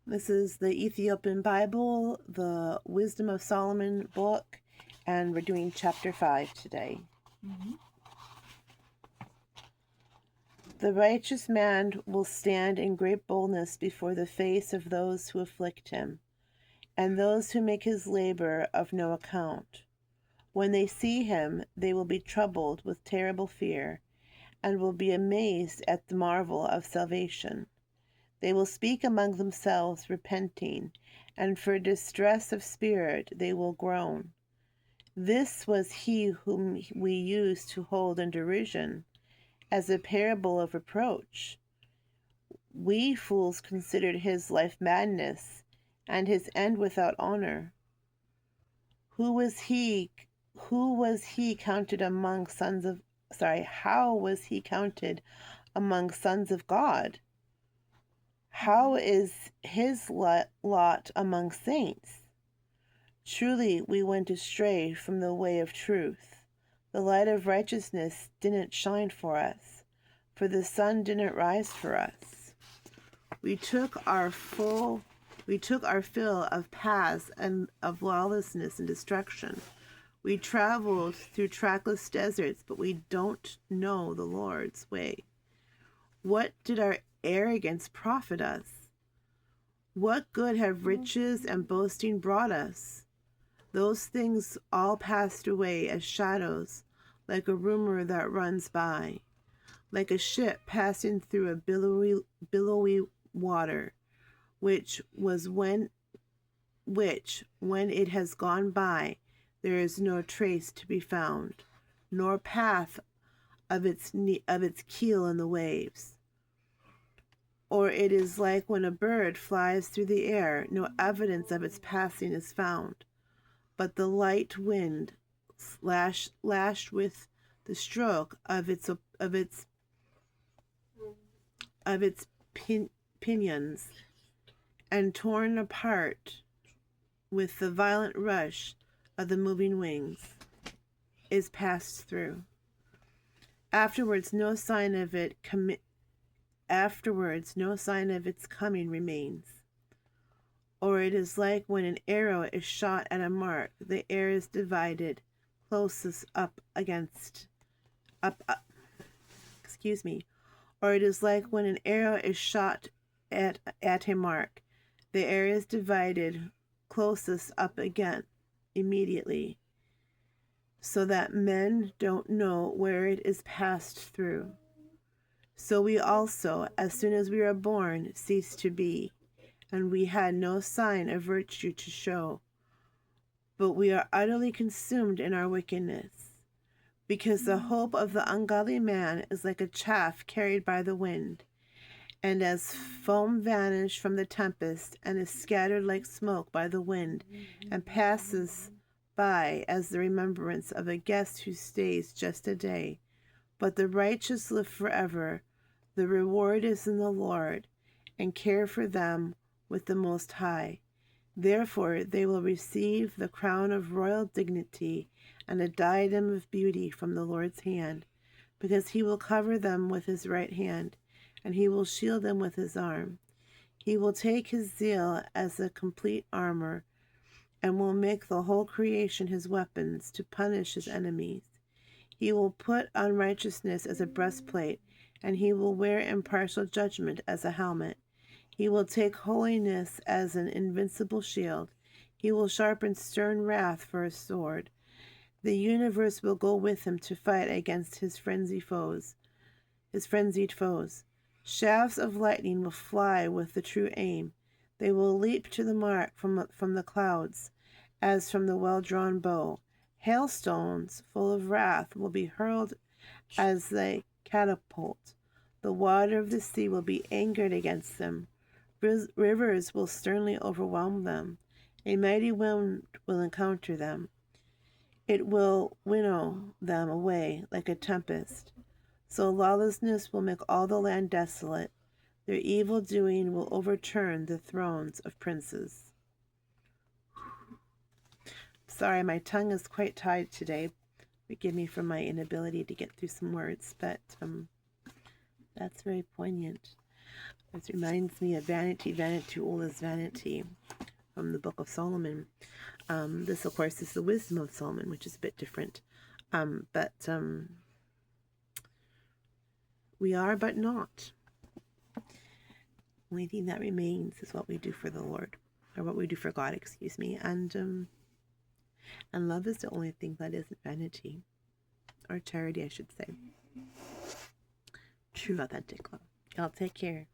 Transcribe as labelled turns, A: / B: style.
A: This is the Ethiopian Bible, the Wisdom of Solomon book, and we're doing chapter 5 today. The righteous man will stand in great boldness before the face of those who afflict him, and those who make his labor of no account. When they see him, they will be troubled with terrible fear, and will be amazed at the marvel of salvation. They will speak among themselves, repenting, and for distress of spirit they will groan. This was he whom we used to hold in derision, as a parable of reproach. We fools considered his life madness, and his end without honor. How was he counted among sons of God? How is his lot among saints? Truly we went astray from the way of truth. The light of righteousness didn't shine for us, for the sun didn't rise for us. We took our fill of paths and of lawlessness and destruction. We traveled through trackless deserts, but we don't know the Lord's way. What did our arrogance profit us? What good have riches and boasting brought us? Those things all passed away as shadows, like a rumor that runs by, like a ship passing through a billowy water, which when it has gone by, there is no trace to be found, nor path of its keel in the waves. Or it is like when a bird flies through the air, no evidence of its passing is found, but the light wind lashed with the stroke of its pinions, and torn apart with the violent rush of the moving wings, is passed through. Afterwards, no sign of its coming remains. Or it is like when an arrow is shot at a mark, the air is divided closest up. Or it is like when an arrow is shot at a mark, the air is divided closest up again immediately, so that men don't know where it is passed through. So we also, as soon as we were born, ceased to be, and we had no sign of virtue to show. But we are utterly consumed in our wickedness, because the hope of the ungodly man is like a chaff carried by the wind, and as foam vanished from the tempest, and is scattered like smoke by the wind, and passes by as the remembrance of a guest who stays just a day. But the righteous live forever. The reward is in the Lord, and care for them with the Most High. Therefore they will receive the crown of royal dignity and a diadem of beauty from the Lord's hand, because he will cover them with his right hand, and he will shield them with his arm. He will take his zeal as a complete armor, and will make the whole creation his weapons to punish his enemies. He will put on righteousness as a breastplate, and he will wear impartial judgment as a helmet. He will take holiness as an invincible shield. He will sharpen stern wrath for a sword. The universe will go with him to fight against his frenzied foes. Shafts of lightning will fly with the true aim. They will leap to the mark from the clouds, as from the well-drawn bow. Hailstones full of wrath will be hurled as they catapult. The water of the sea will be angered against them. Rivers will sternly overwhelm them. A mighty wind will encounter them. It will winnow them away like a tempest. So lawlessness will make all the land desolate. Their evil doing will overturn the thrones of princes. Sorry, my tongue is quite tied today. Forgive me for my inability to get through some words, but that's very poignant. This reminds me of vanity, vanity, all is vanity, from the Book of Solomon. This, of course, is the Wisdom of Solomon, which is a bit different. But we are, but not. Only thing that remains is what we do for the Lord, or what we do for God, excuse me. And love is the only thing that isn't vanity, or charity, I should say. True, authentic love. Y'all take care.